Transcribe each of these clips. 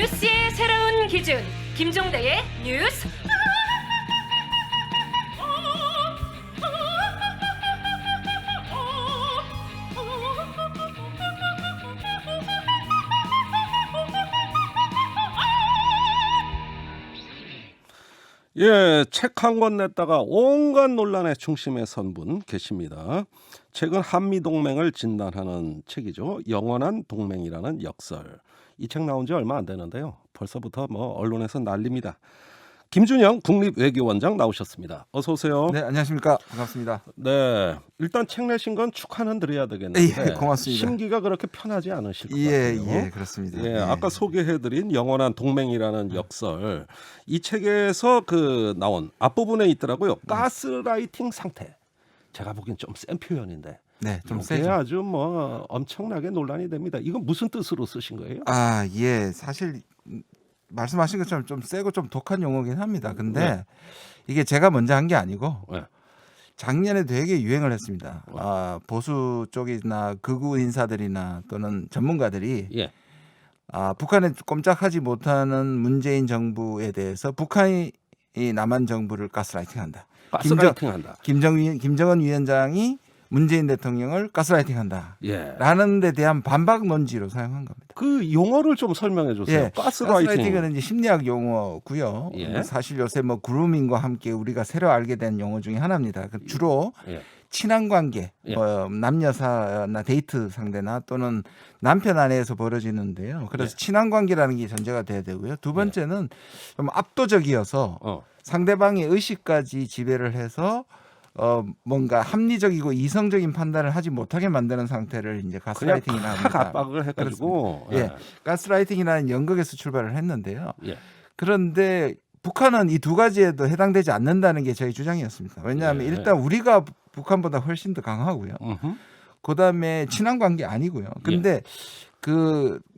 뉴스의 새로운 기준 김종대의 뉴스. 예, 책 한 권 냈다가 온갖 논란의 중심에 선 분 계십니다. 최근 한미 동맹을 진단하는 책이죠. 영원한 동맹이라는 역설. 이 책 나온 지 얼마 안 되는데요. 벌써부터 언론에서 난립니다. 김준영 국립외교원장 나오셨습니다. 어서 오세요. 네, 안녕하십니까. 반갑습니다. 네, 일단 책 내신 건 축하는 드려야 되겠는데 예, 고맙습니다. 심기가 그렇게 편하지 않으실 것 예, 같아요. 예, 그렇습니다. 예, 예. 아까 소개해드린 영원한 동맹이라는 역설, 이 책에서 나온 앞부분에 있더라고요. 가스라이팅 상태. 제가 보기엔 좀 센 표현인데. 네, 좀 이게 세죠. 아주 엄청나게 논란이 됩니다. 이건 무슨 뜻으로 쓰신 거예요? 아, 예. 사실 말씀하신 것처럼 좀 세고 좀 독한 용어긴 합니다. 근데 네. 이게 제가 먼저 한 게 아니고 네. 작년에 되게 유행을 했습니다. 보수 쪽이나 극우 인사들이나 또는 전문가들이 예. 북한에 꼼짝하지 못하는 문재인 정부에 대해서 북한이 남한 정부를 가스라이팅한다. 가스라이팅한다. 김정은 위원장이 문재인 대통령을 가스라이팅한다. 예. 라는 데 대한 반박 논지로 사용한 겁니다. 그 용어를 좀 설명해 주세요. 예, 가스라이팅. 가스라이팅은 이제 심리학 용어고요. 예. 사실 요새 그루밍과 함께 우리가 새로 알게 된 용어 중에 하나입니다. 주로 예. 친한 관계, 예. 남녀 사나 데이트 상대나 또는 남편 아내에서 벌어지는데요. 그래서 예. 친한 관계라는 게 전제가 돼야 되고요. 두 번째는 좀 압도적이어서 상대방의 의식까지 지배를 해서 뭔가 합리적이고 이성적인 판단을 하지 못하게 만드는 상태를 이제 그냥 가스라이팅이라고 막 합니다. 압박을 해가지고. 예, 가스라이팅이라는 연극에서 출발을 했는데요. 예. 그런데 북한은 이 두 가지에도 해당되지 않는다는 게 저희 주장이었습니다. 왜냐하면 예. 일단 우리가 북한보다 훨씬 더 강하고요. 음흠. 그다음에 친한 관계 아니고요. 근데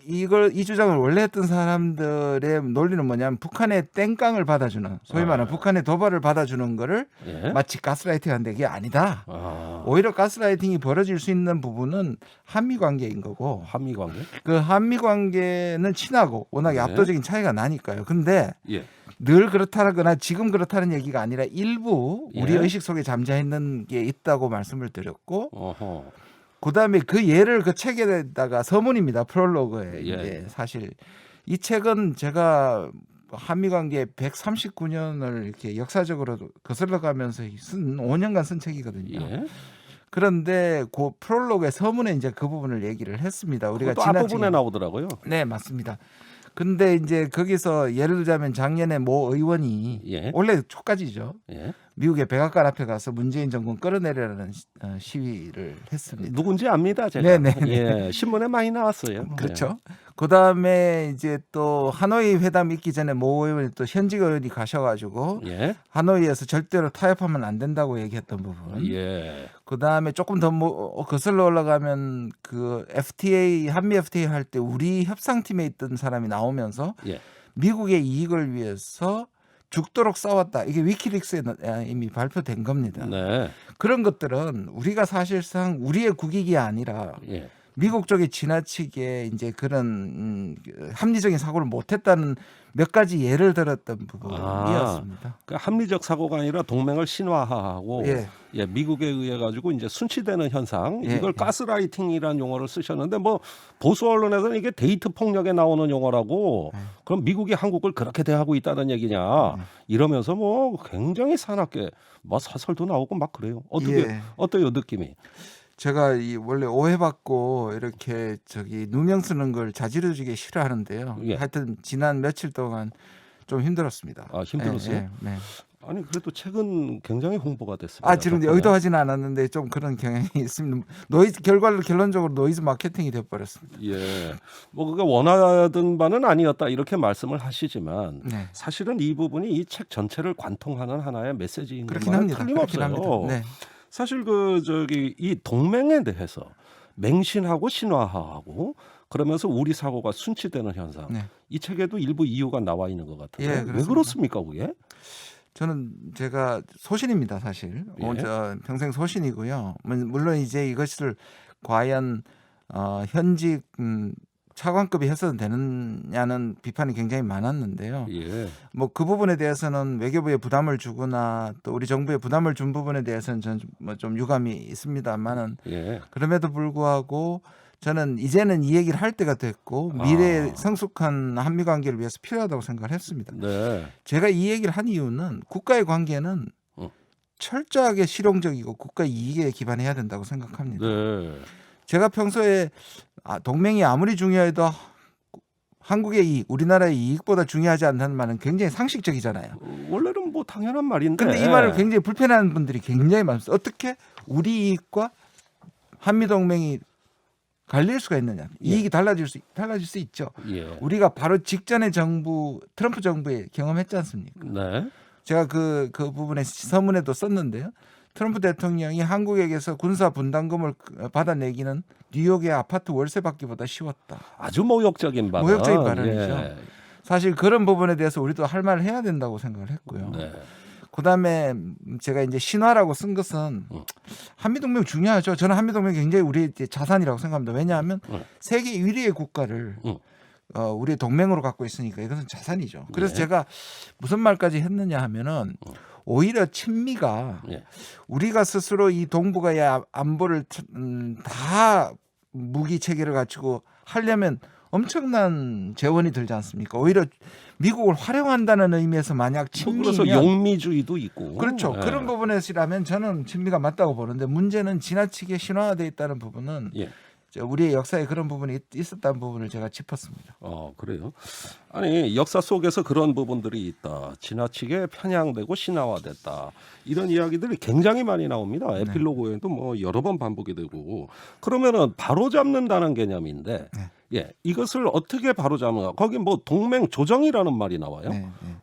이 주장을 원래 했던 사람들의 논리는 뭐냐면 북한의 땡깡을 받아주는 소위 말하는 북한의 도발을 받아주는 거를 예. 마치 가스라이팅한데 그게 아니다. 아, 오히려 가스라이팅이 벌어질 수 있는 부분은 한미 관계인 거고 한미 관계? 그 한미 관계는 친하고 워낙에 네. 압도적인 차이가 나니까요. 근데 예. 늘 그렇다거나 지금 그렇다는 얘기가 아니라 일부 우리 예. 의식 속에 잠자 있는 게 있다고 말씀을 드렸고 어허. 그다음에 그 예를 그 책에다가 서문입니다. 프롤로그에 예. 이제 사실 이 책은 제가 한미 관계 139년을 이렇게 역사적으로 거슬러 가면서 쓴 5년간 쓴 책이거든요. 예. 그런데 그 프롤로그의 서문에 이제 그 부분을 얘기를 했습니다. 우리가 그것도 앞부분에 나오더라고요. 네, 맞습니다. 근데 이제 거기서 예를 들자면 작년에 모 의원이 예. 원래 초까지죠. 예. 미국의 백악관 앞에 가서 문재인 정권 끌어내려는 시위를 했습니다. 누군지 압니다, 제가. 네네. 예. 신문에 많이 나왔어요. 그렇죠. 그다음에 이제 또 하노이 회담 있기 전에 모 의원이 또 현직 의원이 가셔가지고 예. 하노이에서 절대로 타협하면 안 된다고 얘기했던 부분. 예. 그다음에 조금 더 거슬러 올라가면 그 FTA 한미 FTA 할 때 우리 협상팀에 있던 사람이 나오면서 예. 미국의 이익을 위해서 죽도록 싸웠다. 이게 위키릭스에 이미 발표된 겁니다. 네. 그런 것들은 우리가 사실상 우리의 국익이 아니라 예. 미국 쪽에 지나치게 이제 그런 합리적인 사고를 못했다는 몇 가지 예를 들었던 부분이었습니다. 그 합리적 사고가 아니라 동맹을 신화하고 예. 미국에 의해 가지고 이제 순치되는 현상, 예, 이걸 예. 가스라이팅이라는 용어를 쓰셨는데 보수 언론에서는 이게 데이트 폭력에 나오는 용어라고 그럼 미국이 한국을 그렇게 대하고 있다는 얘기냐 이러면서 굉장히 사납게 사설도 나오고 막 그래요. 어때요 느낌이? 제가 원래 오해받고 이렇게 누명 쓰는 걸 자지러지게 싫어하는데요. 예. 하여튼 지난 며칠 동안 좀 힘들었습니다. 아, 힘들었어요? 네. 아니 그래도 최근 굉장히 홍보가 됐습니다. 지금 덕분에. 의도하지는 않았는데 좀 그런 경향이 있습니다. 결론적으로 노이즈 마케팅이 돼버렸습니다. 예, 그가 원하던 바는 아니었다 이렇게 말씀을 하시지만 네. 사실은 이 부분이 이 책 전체를 관통하는 하나의 메시지인 그렇긴 것만 합니다. 틀림없어요. 네. 사실 이 동맹에 대해서 맹신하고 신화하고 그러면서 우리 사고가 순치되는 현상. 네. 이 책에도 일부 이유가 나와 있는 것 같은데 예, 왜 그렇습니다. 그렇습니까, 그게? 저는 제가 소신입니다, 사실. 예. 저 평생 소신이고요. 물론 이제 이것을 과연 현직 차관급이 했어도 되느냐는 비판이 굉장히 많았는데요. 예. 뭐 그 부분에 대해서는 외교부에 부담을 주거나 또 우리 정부에 부담을 준 부분에 대해서는 저는 뭐 좀 유감이 있습니다만은 예. 그럼에도 불구하고 저는 이제는 이 얘기를 할 때가 됐고 미래의 성숙한 한미 관계를 위해서 필요하다고 생각을 했습니다. 네. 제가 이 얘기를 한 이유는 국가의 관계는 철저하게 실용적이고 국가 이익에 기반해야 된다고 생각합니다. 네. 제가 평소에 동맹이 아무리 중요해도 한국의 이익, 우리나라의 이익보다 중요하지 않다는 말은 굉장히 상식적이잖아요. 원래는 뭐 당연한 말인데. 근데 이 말을 굉장히 불편해하는 분들이 굉장히 많습니다. 어떻게 우리 이익과 한미 동맹이 갈릴 수가 있느냐? 이익이 달라질 수 있죠. 예. 우리가 바로 직전의 정부 트럼프 정부에 경험했지 않습니까? 네. 제가 그 부분에 서문에도 썼는데요. 트럼프 대통령이 한국에게서 군사 분담금을 받아내기는 뉴욕의 아파트 월세 받기보다 쉬웠다. 아주 모욕적인 발언. 모욕적인 발언이죠. 예. 사실 그런 부분에 대해서 우리도 할 말을 해야 된다고 생각을 했고요. 네. 그다음에 제가 이제 신화라고 쓴 것은 한미동맹 중요하죠. 저는 한미동맹이 굉장히 우리의 자산이라고 생각합니다. 왜냐하면 세계 1위의 국가를 우리의 동맹으로 갖고 있으니까 이것은 자산이죠. 그래서 네. 제가 무슨 말까지 했느냐 하면은 오히려 친미가 우리가 스스로 이 동북아의 안보를 다 무기 체계를 갖추고 하려면 엄청난 재원이 들지 않습니까? 오히려 미국을 활용한다는 의미에서 만약 뭐 그래서 친미면 용미주의도 있고. 그렇죠. 예. 그런 부분에서라면 저는 친미가 맞다고 보는데 문제는 지나치게 신화화되어 있다는 부분은 예. 우리의 역사에 그런 부분이 있었다는 부분을 제가 짚었습니다. 그래요. 아니 역사 속에서 그런 부분들이 있다. 지나치게 편향되고 신화화됐다. 이런 이야기들이 굉장히 많이 나옵니다. 에필로그에도 뭐 여러 번 반복이 되고. 그러면은 바로 잡는다는 개념인데, 이것을 어떻게 바로 잡는가? 거기 뭐 동맹 조정이라는 말이 나와요.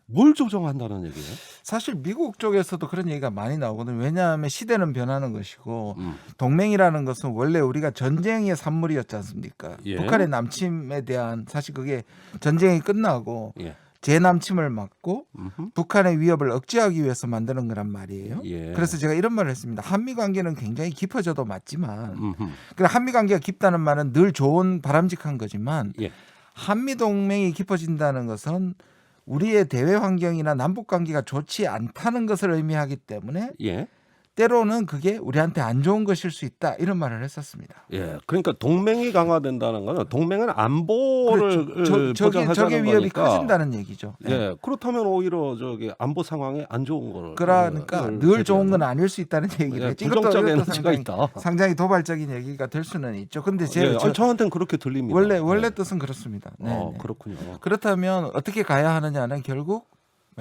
뭘 조정한다는 얘기예요? 사실 미국 쪽에서도 그런 얘기가 많이 나오거든요. 왜냐하면 시대는 변하는 것이고 동맹이라는 것은 원래 우리가 전쟁의 산물이었지 않습니까? 예. 북한의 남침에 대한 사실 그게 전쟁이 끝나고 재남침을 막고 북한의 위협을 억제하기 위해서 만드는 거란 말이에요. 그래서 제가 이런 말을 했습니다. 한미 관계는 굉장히 깊어져도 맞지만 한미 관계가 깊다는 말은 늘 좋은 바람직한 거지만 한미 동맹이 깊어진다는 것은 우리의 대외 환경이나 남북 관계가 좋지 않다는 것을 의미하기 때문에 때로는 그게 우리한테 안 좋은 것일 수 있다 이런 말을 했었습니다. 그러니까 동맹이 강화된다는 거는 동맹은 안보를 보장하자는 적의 위협이 거니까. 커진다는 얘기죠. 그렇다면 오히려 저기 안보 상황에 안 좋은 거를. 그러니까 늘 좋은 건 아닐 수 있다는 얘기죠. 부정적 에너지가 있다. 상당히 도발적인 얘기가 될 수는 있죠. 근데 저한테는 그렇게 들립니다. 원래 뜻은 그렇습니다. 그렇군요. 그렇다면 어떻게 가야 하느냐는 결국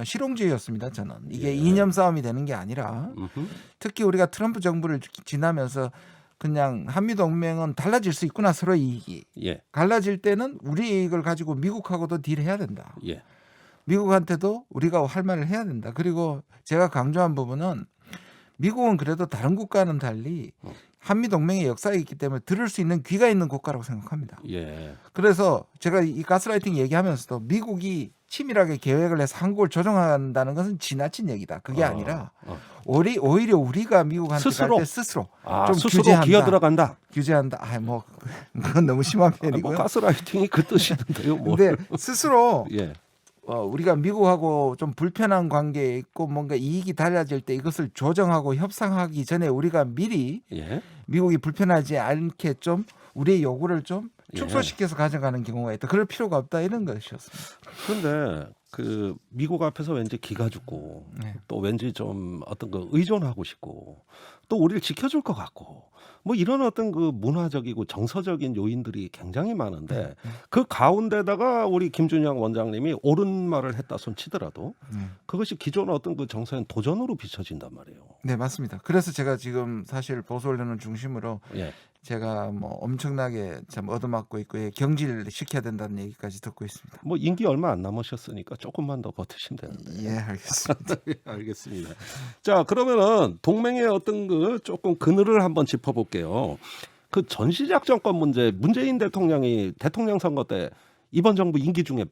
실용주의였습니다. 저는 이게 이념 싸움이 되는 게 아니라 특히 우리가 트럼프 정부를 지나면서 그냥 한미 동맹은 달라질 수 있구나 서로 이익이 갈라질 때는 우리 이익을 가지고 미국하고도 딜해야 된다. 미국한테도 우리가 할 말을 해야 된다. 그리고 제가 강조한 부분은 미국은 그래도 다른 국가는 달리 한미 동맹의 역사가 있기 때문에 들을 수 있는 귀가 있는 국가라고 생각합니다. 그래서 제가 이 가스라이팅 얘기하면서도 미국이 치밀하게 계획을 해서 한국을 조정한다는 것은 지나친 얘기다. 그게 아니라 오히려 우리가 미국한테 갈 때 스스로 좀 스스로 규제한다. 기어 들어간다. 규제한다. 그건 너무 심한 편이고요. 가스라이팅이 그 뜻이던데요. 근데 스스로 우리가 미국하고 좀 불편한 관계에 있고 뭔가 이익이 달라질 때 이것을 조정하고 협상하기 전에 우리가 미리 미국이 불편하지 않게 좀 우리의 요구를 좀 축소시켜서 가져가는 경우가 있다. 그럴 필요가 없다 이런 것이었습니다. 그런데 그 미국 앞에서 왠지 기가 죽고 또 왠지 좀 어떤 거 의존하고 싶고 또 우리를 지켜줄 것 같고 뭐 이런 어떤 그 문화적이고 정서적인 요인들이 굉장히 많은데 그 가운데다가 우리 김준영 원장님이 옳은 말을 했다 손 치더라도 그것이 기존 어떤 그 정서엔 도전으로 비춰진단 말이에요. 네, 맞습니다. 그래서 제가 지금 사실 보수 언론을 중심으로 제가 뭐 엄청나게 참 얻어맞고 있고 경질을 시켜야 된다는 얘기까지 듣고 있습니다. 뭐 임기 얼마 안 남으셨으니까 조금만 더 버티시면 되는데. 알겠습니다. 알겠습니다. 자, 그러면은 동맹의 어떤 그 조금 그늘을 한번 짚어볼게요. 그 전시작전권 문재인 대통령이 대통령 선거 때 이번 정부 임기 중에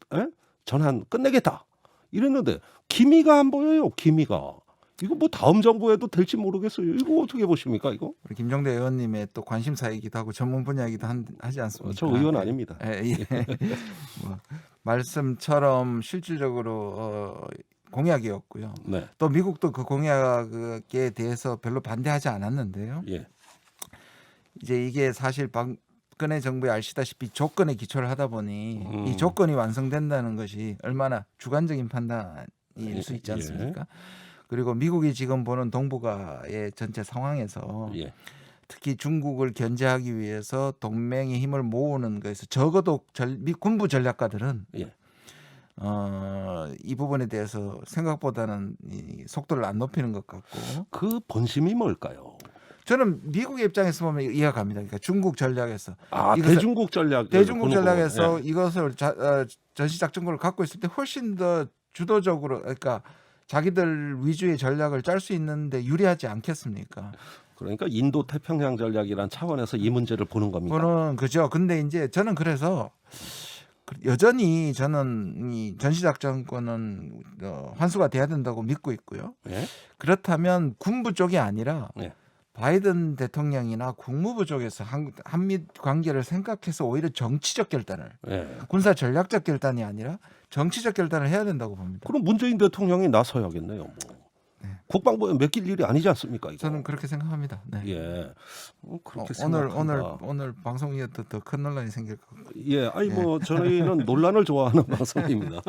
전환 끝내겠다 이랬는데 기미가 안 보여요. 기미가. 이거 뭐 다음 정부에도 될지 모르겠어요. 이거 어떻게 보십니까 이거? 우리 김종대 의원님의 또 관심사이기도 하고 전문 분야이기도 하지 않습니까? 저 의원 아닙니다. 예. 뭐, 말씀처럼 실질적으로 공약이었고요. 네. 또 미국도 그 공약에 대해서 별로 반대하지 않았는데요. 예. 이제 이게 사실 박근혜 정부에 아시다시피 조건에 기초를 하다 보니 이 조건이 완성된다는 것이 얼마나 주관적인 판단일 수 있지 않습니까? 그리고 미국이 지금 보는 동북아의 전체 상황에서 예. 특히 중국을 견제하기 위해서 동맹의 힘을 모으는 것에서 적어도 군부 전략가들은 예. 이 부분에 대해서 생각보다는 이 속도를 안 높이는 것 같고 그 본심이 뭘까요? 저는 미국의 입장에서 보면 이해가 갑니다. 그러니까 중국 전략에서 대중국 전략 전략에서 이것을 전시작전구를 갖고 있을 때 훨씬 더 주도적으로 그러니까 자기들 위주의 전략을 짤 수 있는데 유리하지 않겠습니까? 그러니까 인도 태평양 전략이란 차원에서 이 문제를 보는 겁니까? 그거는 그죠. 근데 이제 저는 그래서 여전히 저는 이 전시작전권은 환수가 돼야 된다고 믿고 있고요. 예? 그렇다면 군부 쪽이 아니라 예. 바이든 대통령이나 국무부 쪽에서 한미 관계를 생각해서 오히려 정치적 결단을 예. 군사 전략적 결단이 아니라 정치적 결단을 해야 된다고 봅니다. 그럼 문재인 대통령이 나서야겠네요. 뭐. 네. 국방부에 맡길 일이 아니지 않습니까? 이거? 저는 그렇게 생각합니다. 네. 예. 그렇게 오늘 생각한다. 오늘 방송에 더 큰 논란이 생길 것 같고. 예, 아니 뭐 저희는 논란을 좋아하는 방송입니다.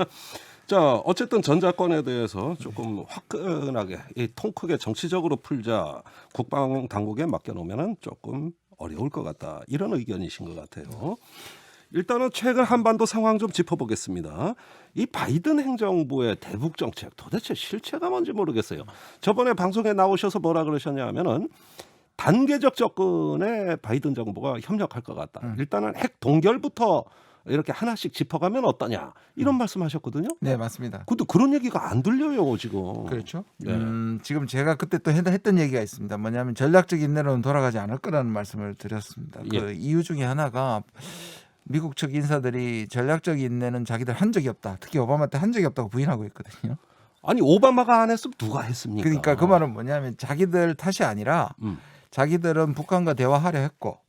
자, 어쨌든 전자권에 대해서 조금 화끈하게 통 크게 정치적으로 풀자 국방 당국에 맡겨놓으면은 조금 어려울 것 같다 이런 의견이신 것 같아요. 일단은 최근 한반도 상황 좀 짚어보겠습니다. 이 바이든 행정부의 대북 정책 도대체 실체가 뭔지 모르겠어요. 저번에 방송에 나오셔서 뭐라 그러셨냐면은 단계적 접근에 바이든 정부가 협력할 것 같다. 일단은 핵 동결부터 이렇게 하나씩 짚어가면 어떠냐 이런 말씀하셨거든요. 네, 맞습니다. 근데 그런 얘기가 안 들려요 지금. 그렇죠. 네. 지금 제가 그때 또 했던 얘기가 있습니다. 뭐냐면 전략적 인내로는 돌아가지 않을 거라는 말씀을 드렸습니다. 예. 그 이유 중에 하나가 미국 측 인사들이 전략적 인내는 자기들 한 적이 없다. 특히 오바마 때 한 적이 없다고 부인하고 있거든요. 아니 오바마가 안 했으면 누가 했습니까? 그러니까 그 말은 뭐냐면 자기들 탓이 아니라 자기들은 북한과 대화하려 했고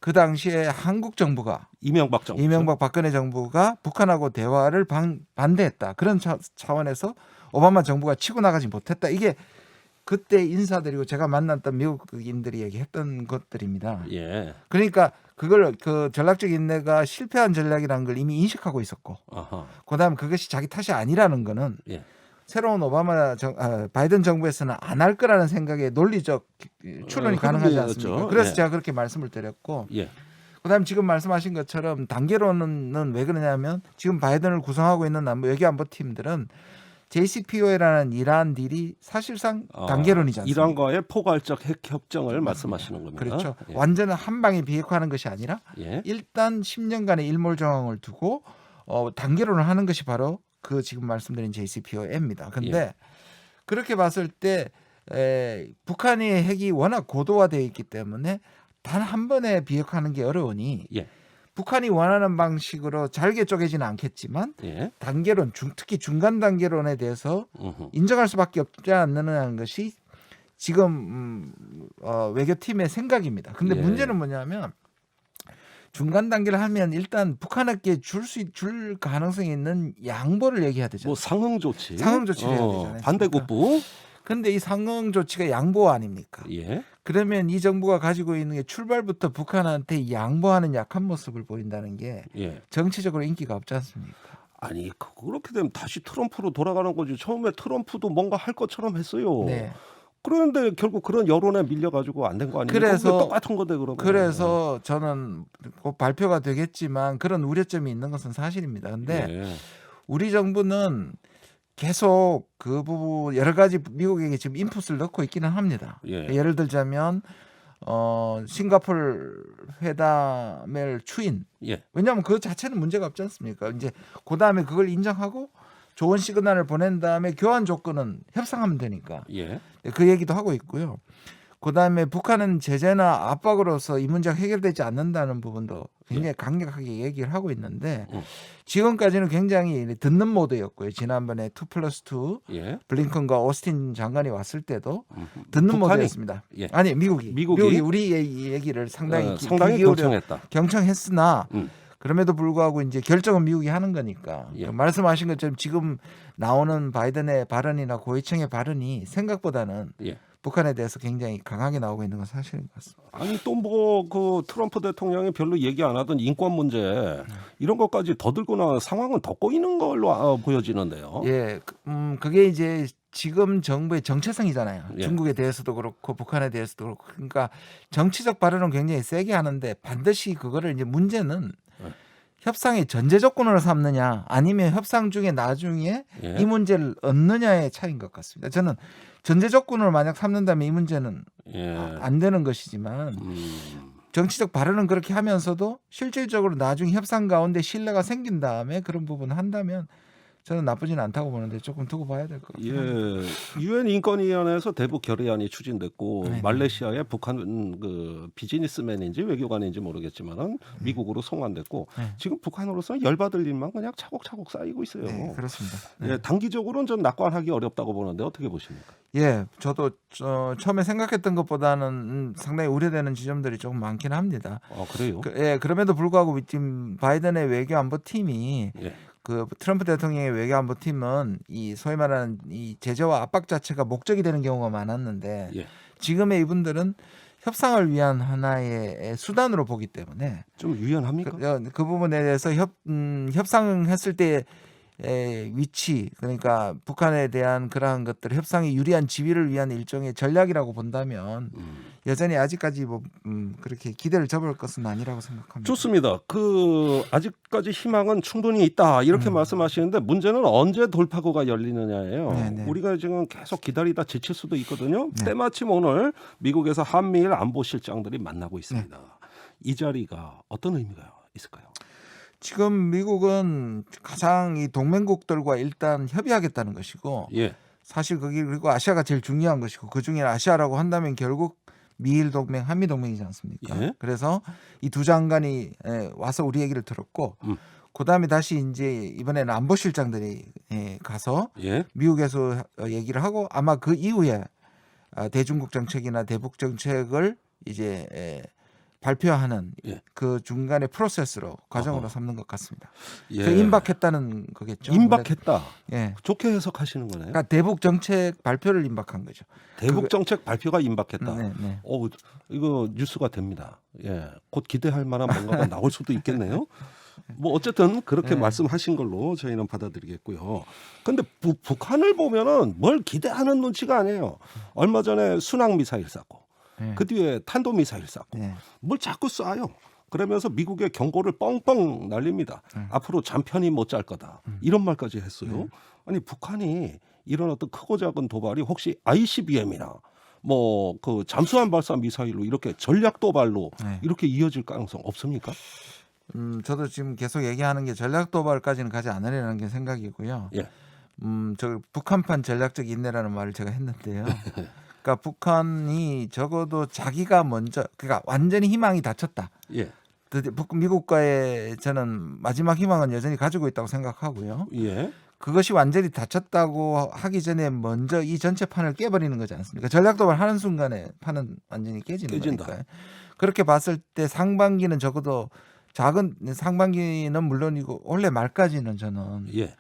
그 당시에 한국 정부가 이명박 정부. 이명박 박근혜 정부가 북한하고 대화를 반대했다. 그런 차원에서 오바마 정부가 치고 나가지 못했다. 이게 그때 인사들이고 제가 만났던 미국인들이 얘기했던 것들입니다. 예. 그러니까 그걸 그 전략적 인내가 실패한 전략이라는 걸 이미 인식하고 있었고, 아하. 그다음 그것이 자기 탓이 아니라는 거는 예. 새로운 바이든 정부에서는 안 할 거라는 생각에 논리적 추론이 가능하지 않습니까? 그래서 예. 제가 그렇게 말씀을 드렸고, 예. 그다음 지금 말씀하신 것처럼 단계로는 왜 그러냐면 지금 바이든을 구성하고 있는 외교안보팀들은 JCPOA라는 이란 딜이 사실상 단계론이지 않습니까? 이란과의 포괄적 핵 협정을 말씀하시는 겁니다. 그렇죠. 예. 완전한 한 방에 비핵화하는 것이 아니라 예. 일단 10년간의 일몰 정황을 두고 단계론을 하는 것이 바로 그 지금 말씀드린 JCPOA입니다. 근데 예. 그렇게 봤을 때 북한의 핵이 워낙 고도화되어 있기 때문에 단 한 번에 비핵화하는 게 어려우니 예. 북한이 원하는 방식으로 잘게 쪼개지는 않겠지만 예. 단계론, 특히 중간 단계론에 대해서 인정할 수밖에 없지 않는 것이 지금 외교팀의 생각입니다. 근데 예. 문제는 뭐냐면 중간 단계를 하면 일단 북한에게 줄 가능성이 있는 양보를 얘기해야 되죠. 뭐 상응 조치. 상응 조치를 해야 되잖아요. 반대국부. 근데 이 상응 조치가 양보 아닙니까? 예. 그러면 이 정부가 가지고 있는 게 출발부터 북한한테 양보하는 약한 모습을 보인다는 게 예. 정치적으로 인기가 없지 않습니까? 아니 그렇게 되면 다시 트럼프로 돌아가는 거지. 처음에 트럼프도 뭔가 할 것처럼 했어요. 네. 그런데 결국 그런 여론에 밀려가지고 안 된 거 아닙니까? 그래서 똑같은 건데 그러면. 그래서 저는 곧 발표가 되겠지만 그런 우려점이 있는 것은 사실입니다. 근데 예. 우리 정부는 계속 그 부분 여러 가지 미국에게 지금 인풋을 넣고 있기는 합니다. 예. 예를 들자면 싱가포르 회담의 추인. 예. 왜냐하면 그 자체는 문제가 없지 않습니까? 이제 그 다음에 그걸 인정하고 좋은 시그널을 보낸 다음에 교환 조건은 협상하면 되니까 예. 그 얘기도 하고 있고요. 그다음에 북한은 제재나 압박으로서 이 문제가 해결되지 않는다는 부분도 굉장히 강력하게 얘기를 하고 있는데 지금까지는 굉장히 듣는 모드였고요. 지난번에 2+2 예. 블링컨과 오스틴 장관이 왔을 때도 듣는 북한이? 모드였습니다. 예. 아니 미국이 우리 얘기를 상당히 상당히 귀 기울여 경청했다. 경청했으나 음. 그럼에도 불구하고 이제 결정은 미국이 하는 거니까 예. 말씀하신 것처럼 지금 나오는 바이든의 발언이나 고위층의 발언이 생각보다는 예. 북한에 대해서 굉장히 강하게 나오고 있는 건 사실인 것 같습니다. 아니 또 뭐 그 트럼프 대통령이 별로 얘기 안 하던 인권 문제 이런 것까지 더 들고 나와 상황은 더 꼬이는 걸로 보여지는데요. 예, 그게 이제 지금 정부의 정체성이잖아요. 예. 중국에 대해서도 그렇고 북한에 대해서도 그렇고 그러니까 정치적 발언은 굉장히 세게 하는데 반드시 그거를 이제 문제는 협상의 전제 조건으로 삼느냐 아니면 협상 중에 나중에 예. 이 문제를 얻느냐의 차이인 것 같습니다. 저는 전제 조건으로 만약 삼는다면 이 문제는 예. 안 되는 것이지만 정치적 발언은 그렇게 하면서도 실질적으로 나중에 협상 가운데 신뢰가 생긴 다음에 그런 부분을 한다면 저는 나쁘지는 않다고 보는데 조금 두고 봐야 될 것 같아요. 예, 유엔 인권위원회에서 대북 결의안이 추진됐고 네네. 말레이시아의 북한 그 비즈니스맨인지 외교관인지 모르겠지만은 미국으로 송환됐고 네. 지금 북한으로서는 열받을 일만 그냥 차곡차곡 쌓이고 있어요. 네, 그렇습니다. 네. 예, 단기적으로는 좀 낙관하기 어렵다고 보는데 어떻게 보십니까? 예, 저도 처음에 생각했던 것보다는 상당히 우려되는 지점들이 조금 많긴 합니다. 아 그래요? 예, 그럼에도 불구하고 지금 바이든의 외교안보팀이 예, 그 트럼프 대통령의 외교안보팀은 이 소위 말하는 이 제재와 압박 자체가 목적이 되는 경우가 많았는데 예. 지금의 이분들은 협상을 위한 하나의 수단으로 보기 때문에 좀 유연합니까? 그 부분에 대해서 협상했을 때 위치 그러니까 북한에 대한 그러한 것들 협상에 유리한 지위를 위한 일종의 전략이라고 본다면 여전히 아직까지 뭐 그렇게 기대를 접을 것은 아니라고 생각합니다. 좋습니다. 그 아직까지 희망은 충분히 있다 이렇게 말씀하시는데 문제는 언제 돌파구가 열리느냐예요. 네네. 우리가 지금 계속 기다리다 지칠 수도 있거든요. 네. 때마침 오늘 미국에서 한미일 안보실장들이 만나고 있습니다. 이 자리가 어떤 의미가 있을까요? 지금 미국은 가장 이 동맹국들과 일단 협의하겠다는 것이고 예, 사실 거기 그리고 아시아가 제일 중요한 것이고 그 중에 아시아라고 한다면 결국 미일 동맹, 한미 동맹이지 않습니까? 예. 그래서 이 두 장관이 와서 우리 얘기를 들었고 그다음에 다시 이제 이번에는 안보실장들이 가서 예, 미국에서 얘기를 하고 아마 그 이후에 대중국 정책이나 대북 정책을 이제 발표하는 예. 그 중간의 프로세스로 과정으로 어허. 삼는 것 같습니다. 예. 그 임박했다는 거겠죠. 임박했다. 예. 좋게 해석하시는 거네요. 그러니까 대북 정책 발표를 임박한 거죠. 대북 정책 발표가 임박했다. 네, 네. 이거 뉴스가 됩니다. 예, 곧 기대할 만한 뭔가가 나올 수도 있겠네요. 뭐 어쨌든 그렇게 네. 말씀하신 걸로 저희는 받아들이겠고요. 근데 북한을 보면은 뭘 기대하는 눈치가 아니에요. 얼마 전에 순항 미사일 쐈고 네. 그 뒤에 탄도 미사일 쐈고 네. 뭘 자꾸 쏴요. 그러면서 미국의 경고를 뻥뻥 날립니다. 앞으로 잠편이 못 잘 거다. 이런 말까지 했어요. 아니 북한이 이런 어떤 크고 작은 도발이 혹시 ICBM이나 뭐 그 잠수함 발사 미사일로 이렇게 전략 도발로 네. 이렇게 이어질 가능성 없습니까? 저도 지금 계속 얘기하는 게 전략 도발까지는 가지 않으려는 게 생각이고요. 예. 저 북한판 전략적 인내라는 말을 제가 했는데요. 그러니까 북한이 적어도 자기가 먼저 그러니까 완전히 희망이 닫혔다. 예. 미국과의 저는 마지막 희망은 여전히 가지고 있다고 생각하고요. 예. 그것이 완전히 닫혔다고 하기 전에 먼저 이 전체 판을 깨버리는 거지 않습니까? 전략 도발 하는 순간에 판은 완전히 깨진다. 거니까요. 그렇게 봤을 때 상반기는 적어도 작은 상반기는 물론이고 올해 말까지는 저는 예.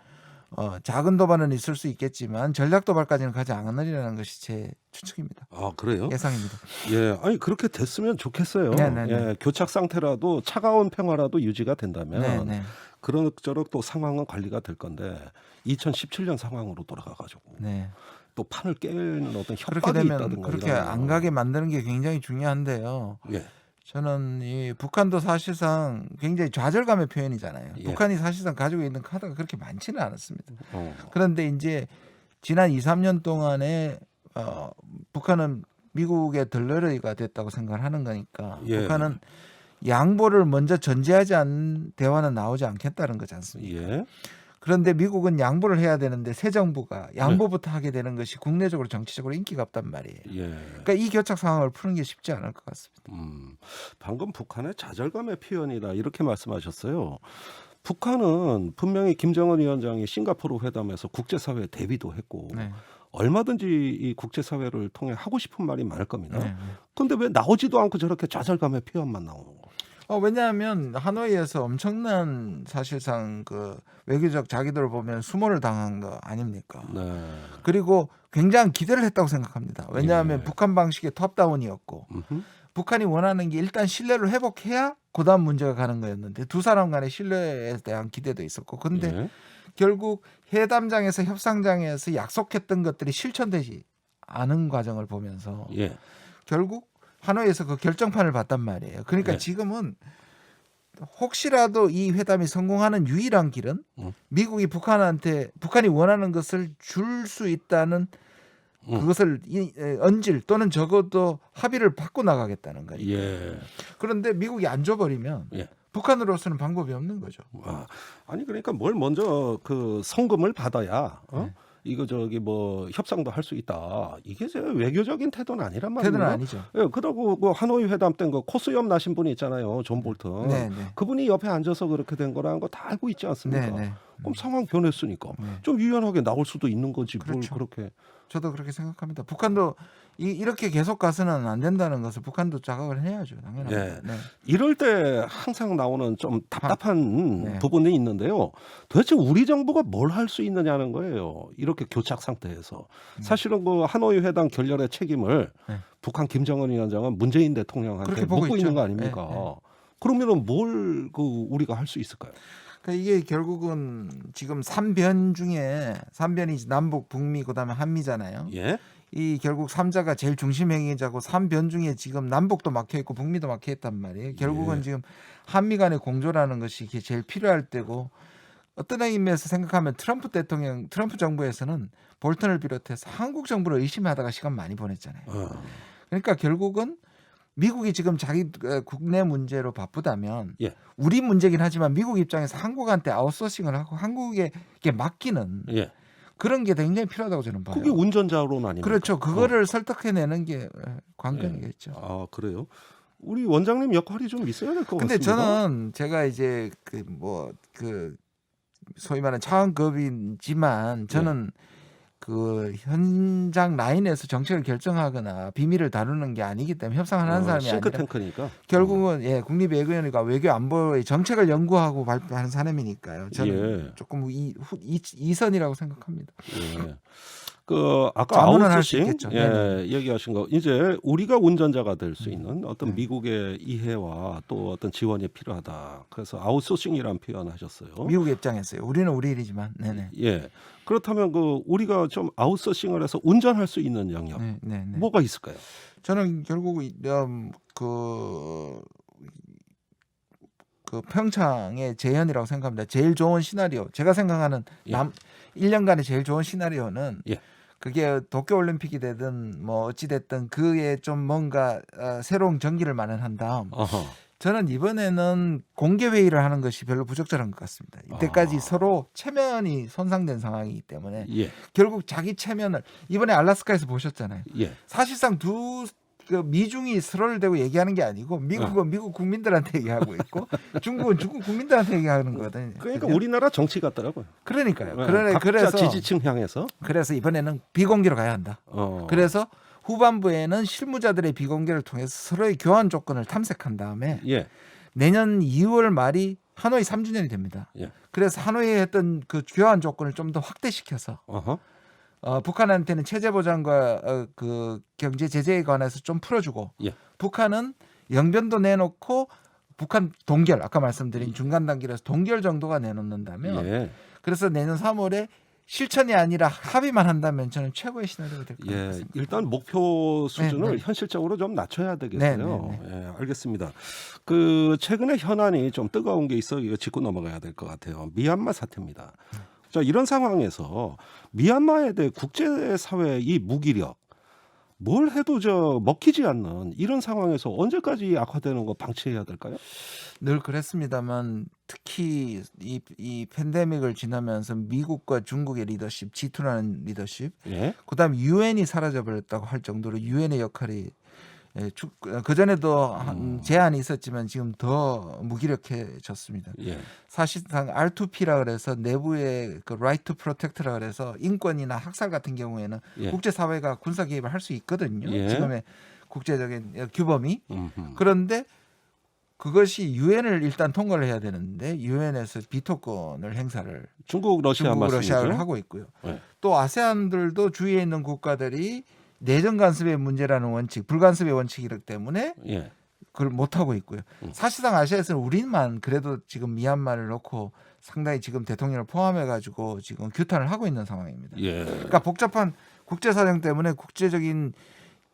작은 도발은 있을 수 있겠지만 전략 도발까지는 가지 않으리라는 것이 제 추측입니다. 아 그래요? 예상입니다. 예. 아니 그렇게 됐으면 좋겠어요. 네네네. 예. 교착 상태라도 차가운 평화라도 유지가 된다면 네네. 그럭저럭 또 상황은 관리가 될 건데 2017년 상황으로 돌아가가지고 네. 또 판을 깨는 어떤 그렇게 협박이 되면 있다든가 그렇게 이러면. 안 가게 만드는 게 굉장히 중요한데요. 예. 저는 이 북한도 사실상 굉장히 좌절감의 표현이잖아요. 예. 북한이 사실상 가지고 있는 카드가 그렇게 많지는 않았습니다. 어. 그런데 이제 지난 2, 3년 동안에 북한은 미국의 덜러리가 됐다고 생각을 하는 거니까 예. 북한은 양보를 먼저 전제하지 않은 대화는 나오지 않겠다는 거지 않습니까? 예. 그런데 미국은 양보를 해야 되는데 새 정부가 양보부터 하게 되는 것이 국내적으로 정치적으로 인기가 없단 말이에요. 예. 그러니까 이 교착 상황을 푸는 게 쉽지 않을 것 같습니다. 방금 북한의 좌절감의 표현이다 이렇게 말씀하셨어요. 북한은 분명히 김정은 위원장이 싱가포르 회담에서 국제사회에 대비도 했고 네. 얼마든지 이 국제사회를 통해 하고 싶은 말이 많을 겁니다. 네. 그런데 왜 나오지도 않고 저렇게 좌절감의 표현만 나오는 거예요? 왜냐하면 하노이에서 엄청난 사실상 그 외교적 자기들을 보면 수모를 당한 거 아닙니까? 네. 그리고 굉장히 기대를 했다고 생각합니다. 왜냐하면 예. 북한 방식의 톱다운이었고 음흠. 북한이 원하는 게 일단 신뢰를 회복해야 그다음 문제가 가는 거였는데 두 사람 간의 신뢰에 대한 기대도 있었고 근데 예. 결국 회담장에서 협상장에서 약속했던 것들이 실천되지 않은 과정을 보면서 예. 결국 하노이에서 그 결정판을 봤단 말이에요. 그러니까 네. 지금은 혹시라도 이 회담이 성공하는 유일한 길은 미국이 북한이 원하는 것을 줄 수 있다는 그것을 언질 또는 적어도 합의를 받고 나가겠다는 거예요. 예. 그런데 미국이 안 줘버리면 예. 북한으로서는 방법이 없는 거죠. 아니 그러니까 뭘 먼저 그 성금을 받아야 네. 이거 저기 뭐 협상도 할 수 있다. 이게 제 외교적인 태도는 아니란 말이에요. 태도는 아니죠. 예, 그러고 그 하노이 회담 때 그 코스염 나신 분이 있잖아요. 존 볼턴. 네, 네. 그분이 옆에 앉아서 그렇게 된 거라는 거 다 알고 있지 않습니까? 네, 네. 그럼 상황 변했으니까 네. 좀 유연하게 나올 수도 있는 거지. 그렇죠. 뭘 그렇게. 저도 그렇게 생각합니다. 북한도 이렇게 계속 가서는 안 된다는 것을 북한도 자각을 해야죠. 당연합니다. 예. 네. 이럴 때 항상 나오는 좀 답답한 네. 부분이 있는데요. 도대체 우리 정부가 뭘 할 수 있느냐는 거예요. 이렇게 교착 상태에서. 사실은 그 하노이 회담 결렬의 책임을 네. 북한 김정은 위원장은 문재인 대통령한테 그렇게 보고 묻고 있죠. 있는 거 아닙니까? 네, 네. 그러면은 뭘 그 우리가 할 수 있을까요? 그러니까 이게 결국은 지금 3변 중에 3변이 남북, 북미, 그다음에 한미잖아요. 예. 이 결국 3자가 제일 중심 행위자고 3변 중에 지금 남북도 막혀 있고 북미도 막혀 있단 말이에요. 결국은 예. 지금 한미 간의 공조라는 것이 이게 제일 필요할 때고 어떤 의미에서 생각하면 트럼프 정부에서는 볼턴을 비롯해서 한국 정부를 의심하다가 시간 많이 보냈잖아요. 그러니까 결국은 미국이 지금 자기 국내 문제로 바쁘다면 예. 우리 문제긴 하지만 미국 입장에서 한국한테 아웃소싱을 하고 한국에게 맡기는 예. 그런 게 굉장히 필요하다고 저는 봐요. 그게 운전자론 아닙니까? 그렇죠. 그거를 설득해내는 게 관건이겠죠. 아, 그래요? 우리 원장님 역할이 좀 있어야 될 것 근데 같습니다. 저는 제가 이제 소위 말하는 차원급이지만 저는 그 현장 라인에서 정책을 결정하거나 비밀을 다루는 게 아니기 때문에 협상을 하는 사람이 아니라 싱크탱크니까. 결국은 국립외교위원회가 외교 안보의 정책을 연구하고 발표하는 사람이니까요. 저는 조금 이선이라고 생각합니다. 예. 그 아까 자문은 할수 아웃소싱 있겠죠. 네네. 얘기하신 거 이제 우리가 운전자가 될 수 있는 어떤 네. 미국의 이해와 또 어떤 지원이 필요하다. 그래서 아웃소싱이라는 표현하셨어요. 미국 입장에서요. 우리는 우리 일이지만, 네네. 예. 그렇다면 그 우리가 좀 아웃소싱을 해서 운전할 수 있는 영역 네. 뭐가 있을까요? 저는 결국 그 평창의 재현이라고 생각합니다. 제일 좋은 시나리오. 제가 생각하는 1년간의 제일 좋은 시나리오는 예. 그게 도쿄올림픽이 되든 뭐 어찌 됐든 그에 좀 뭔가 새로운 전기를 마련한 다음 어허. 저는 이번에는 공개 회의를 하는 것이 별로 부적절한 것 같습니다. 이때까지 서로 체면이 손상된 상황이기 때문에 예. 결국 자기 체면을 이번에 알라스카에서 보셨잖아요. 예. 사실상 그 미중이 서로를 대고 얘기하는 게 아니고 미국은 미국 국민들한테 얘기하고 있고 중국은 중국 국민들한테 얘기하는 거거든요. 그러니까 그죠? 우리나라 정치 같더라고요. 그러니까요. 각자 그래서 지지층 향해서. 그래서 이번에는 비공개로 가야 한다. 그래서 후반부에는 실무자들의 비공개를 통해서 서로의 교환 조건을 탐색한 다음에 예. 내년 2월 말이 하노이 3주년이 됩니다. 예. 그래서 하노이에 했던 그 교환 조건을 좀 더 확대시켜서 어허. 북한한테는 체제 보장과 그 경제 제재에 관해서 좀 풀어주고 예. 북한은 영변도 내놓고 북한 동결 아까 말씀드린 중간 단계라서 동결 정도가 내놓는다면 예. 그래서 내년 3월에 실천이 아니라 합의만 한다면 저는 최고의 시나리오가 될 것 예, 같습니다. 일단 목표 수준을 네. 현실적으로 좀 낮춰야 되겠어요. 네. 예, 알겠습니다. 그 최근에 현안이 좀 뜨거운 게 있어 이거 짚고 넘어가야 될 것 같아요. 미얀마 사태입니다. 자, 이런 상황에서 미얀마에 대해 국제사회의 이 무기력 뭘 해도 먹히지 않는 이런 상황에서 언제까지 악화되는 거 방치해야 될까요? 늘 그랬습니다만 특히 이 팬데믹을 지나면서 미국과 중국의 리더십, G2라는 리더십, 예. 그다음 유엔이 사라져버렸다고 할 정도로 유엔의 역할이 그 전에도 제한이 있었지만 지금 더 무기력해졌습니다. 예. 사실상 R2P라 그래서 내부의 그 Right to Protect라 그래서 인권이나 학살 같은 경우에는 예. 국제사회가 군사 개입을 할 수 있거든요. 예. 지금의 국제적인 규범이. 음흠. 그런데 그것이 유엔을 일단 통과를 해야 되는데 유엔에서 비토권을 행사를 중국 러시아 중국 말씀이죠? 러시아를 하고 있고요. 네. 또 아세안들도 주위에 있는 국가들이 내정 간섭의 문제라는 원칙, 불간섭의 원칙이기 때문에 예. 그걸 못 하고 있고요. 사실상 아시아에서는 우리만 그래도 지금 미얀마를 놓고 상당히 지금 대통령을 포함해 가지고 지금 규탄을 하고 있는 상황입니다. 예. 그러니까 복잡한 국제 사정 때문에 국제적인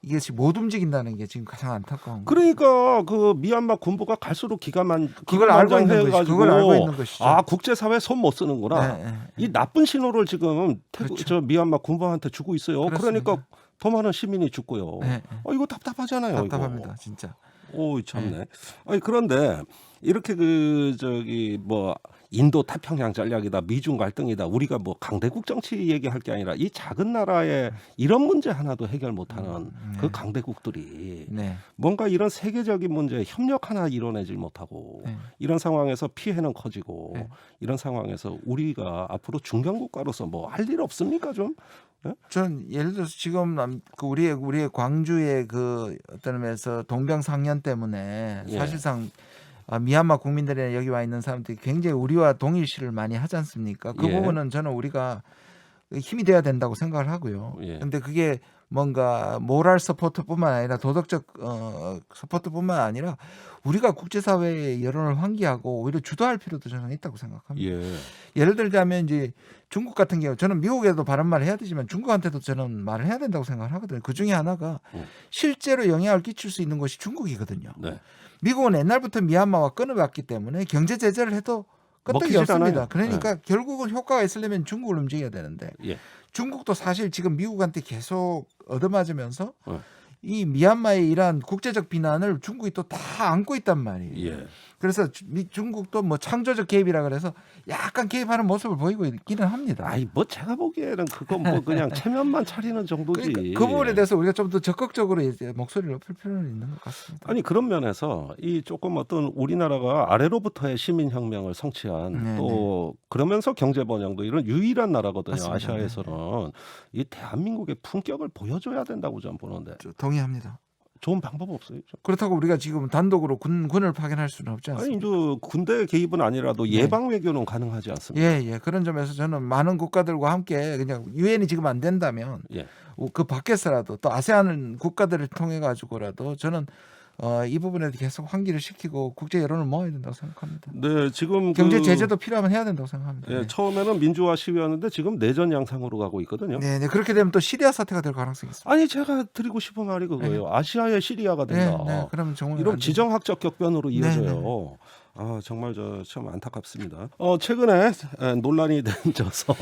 이것이 못 움직인다는 게 지금 가장 안타까운 거예요. 그러니까 그 미얀마 군부가 갈수록 그걸 알고 있는 것이, 그걸 알고 있는 것이죠. 아, 국제사회 손 못 쓰는구나. 네, 네. 이 나쁜 신호를 지금 그렇죠. 저 미얀마 군부한테 주고 있어요. 그렇습니다. 그러니까 더 많은 시민이 죽고요. 네. 이거 답답하잖아요. 답답합니다, 진짜. 오, 참네. 아니, 그런데 이렇게 그 저기 뭐 인도 태평양 전략이다, 미중 갈등이다, 우리가 뭐 강대국 정치 얘기할 게 아니라 이 작은 나라의 이런 문제 하나도 해결 못하는 그 강대국들이 네. 뭔가 이런 세계적인 문제에 협력 하나 이뤄내질 못하고 네. 이런 상황에서 피해는 커지고 네. 이런 상황에서 우리가 앞으로 중견국가로서 뭐 할 일 없습니까 좀? 전 예를 들어서 지금 그 우리의 광주의 그 어떤 의미에서 동병상련 때문에 예. 사실상 미얀마 국민들이나 여기 와 있는 사람들이 굉장히 우리와 동일시를 많이 하지 않습니까? 그 예. 부분은 저는 우리가 힘이 돼야 된다고 생각을 하고요. 예. 근데 그게 뭔가 모랄 서포트뿐만 아니라 도덕적 서포트뿐만 아니라 우리가 국제사회의 여론을 환기하고 오히려 주도할 필요도 저는 있다고 생각합니다. 예. 예를 들자면 이제 중국 같은 경우 저는 미국에도 바른 말을 해야 되지만 중국한테도 저는 말을 해야 된다고 생각을 하거든요. 그 중에 하나가 실제로 영향을 끼칠 수 있는 것이 중국이거든요. 네. 미국은 옛날부터 미얀마와 끊어왔기 때문에 경제 제재를 해도 끄떡이 먹히질 없습니다. 않아요. 그러니까 결국은 효과가 있으려면 중국을 움직여야 되는데 예. 중국도 사실 지금 미국한테 계속 얻어맞으면서 어. 이 미얀마의 이러한 국제적 비난을 중국이 또 다 안고 있단 말이에요. 예. 그래서 중국도 뭐 창조적 개입이라 그래서 약간 개입하는 모습을 보이고 있기는 합니다. 아이 뭐 제가 보기에는 그건 뭐 그냥 체면만 차리는 정도지. 그러니까 그 부분에 대해서 우리가 좀 더 적극적으로 이제 목소리를 높일 필요는 있는 것 같습니다. 아니 그런 면에서 이 조금 어떤 우리나라가 아래로부터의 시민혁명을 성취한 네, 또 그러면서 경제 번영도 이런 유일한 나라거든요. 맞습니다. 아시아에서는 이 대한민국의 품격을 보여줘야 된다고 저는 보는데 저 동의합니다. 좋은 방법 없어요. 그렇다고 우리가 지금 단독으로 군을 파견할 수는 없지 아니 않습니까? 이제 군대 개입은 아니라도 네. 예방 외교는 가능하지 않습니까? 예. 그런 점에서 저는 많은 국가들과 함께 그냥 유엔이 지금 안 된다면 예. 그 밖에서라도 또 아세안 국가들을 통해 가지고라도 저는 이 부분에 계속 환기를 시키고 국제 여론을 모아야 된다고 생각합니다. 네, 지금 경제 제재도 필요하면 해야 된다고 생각합니다. 예, 네. 처음에는 민주화 시위였는데 지금 내전 양상으로 가고 있거든요. 네, 그렇게 되면 또 시리아 사태가 될 가능성이 있습니다. 아니 제가 드리고 싶은 말이 그거예요. 아시아의 시리아가 된다. 그러면 정말 이런 지정학적 격변으로 이어져요. 네. 아 정말 저 참 안타깝습니다. 최근에 논란이 된 저서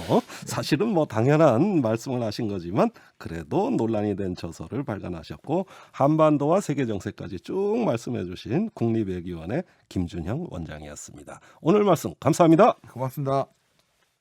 사실은 뭐 당연한 말씀을 하신 거지만 그래도 논란이 된 저서를 발간하셨고 한반도와 세계 정세까지 쭉 말씀해주신 국립외교원의 김준형 원장이었습니다. 오늘 말씀 감사합니다. 고맙습니다.